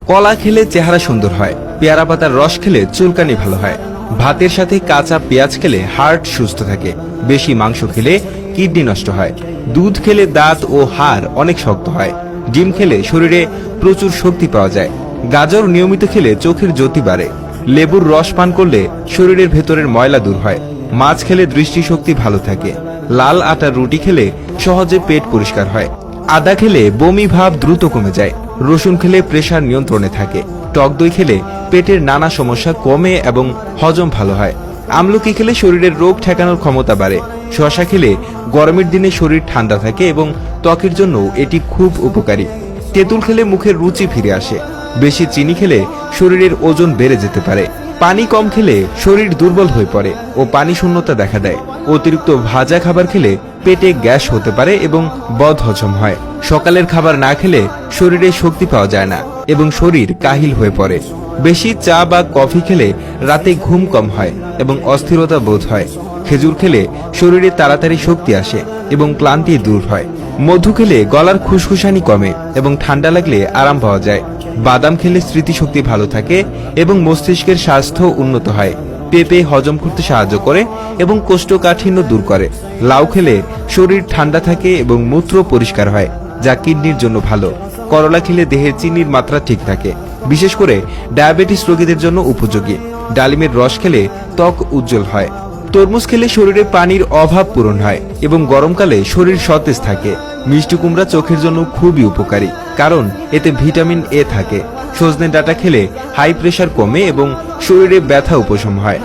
কলা খেলে চেহারা সুন্দর হয়, পেয়ারা পাতার রস খেলে চুলকানি ভালো হয়, ভাতের সাথে কাঁচা পেঁয়াজ খেলে হার্ট সুস্থ থাকে, বেশি মাংস খেলে কিডনি নষ্ট হয়, দুধ খেলে দাঁত ও হাড় অনেক শক্ত হয়, ডিম খেলে শরীরে প্রচুর শক্তি পাওয়া যায়, গাজর নিয়মিত খেলে চোখের জ্যোতি বাড়ে, লেবুর রস পান করলে শরীরের ভেতরের ময়লা দূর হয়, মাছ খেলে দৃষ্টিশক্তি ভালো থাকে, লাল আটার রুটি খেলে সহজে পেট পরিষ্কার হয়, আদা খেলে বমি ভাব দ্রুত কমে যায়, রসুন খেলে প্রেসার নিয়ন্ত্রণে থাকে, টক দই খেলে পেটের নানা সমস্যা কমে এবং হজম ভালো হয়, আমলকি খেলে শরীরের রোগ ঠেকানোর ক্ষমতা বাড়ে, শসা খেলে গরমের দিনে শরীর ঠান্ডা থাকে এবং ত্বকের জন্য এটি খুব উপকারী, তেঁতুল খেলে মুখের রুচি ফিরে আসে, বেশি চিনি খেলে শরীরের ওজন বেড়ে যেতে পারে, পানি কম খেলে শরীর দুর্বল হয়ে পড়ে ও পানি শূন্যতা দেখা দেয়, অতিরিক্ত ভাজা খাবার খেলে পেটে গ্যাস হতে পারে এবং বদহজম হয়, সকালের খাবার না খেলে শরীরে শক্তি পাওয়া যায় না এবং শরীর কাহিল হয়ে পড়ে, বেশি চা বা কফি খেলে রাতে ঘুম কম হয় এবং অস্থিরতা বোধ হয়, খেজুর খেলে শরীরে তাড়াতাড়ি শক্তি আসে এবং ক্লান্তি দূর হয়, মধু খেলে গলার খুশখুশানি কমে এবং ঠান্ডা লাগলে আরাম পাওয়া যায়, বাদাম খেলে স্মৃতিশক্তি ভালো থাকে এবং মস্তিষ্কের স্বাস্থ্য উন্নত হয়, পেঁপে হজম করতে সাহায্য করে এবং কোষ্ঠকাঠিন্য দূর করে, লাউ খেলে শরীর ঠান্ডা থাকে এবং মূত্র পরিষ্কার হয় যা কিডনির জন্য ভালো, করলা খেলে দেহের চিনির মাত্রা ঠিক থাকে, বিশেষ করে ডায়াবেটিস রোগীদের জন্য উপযোগী, ডালিমের রস খেলে ত্বক উজ্জ্বল হয়, তরমুজ খেলে শরীরে পানির অভাব পূরণ হয় এবং গরমকালে শরীর সতেজ থাকে, মিষ্টি কুমড়া চোখের জন্য খুবই উপকারী কারণ এতে ভিটামিন এ থাকে, সজনে ডাঁটা খেলে হাই প্রেশার কমে এবং শরীরে ব্যথা উপশম হয়।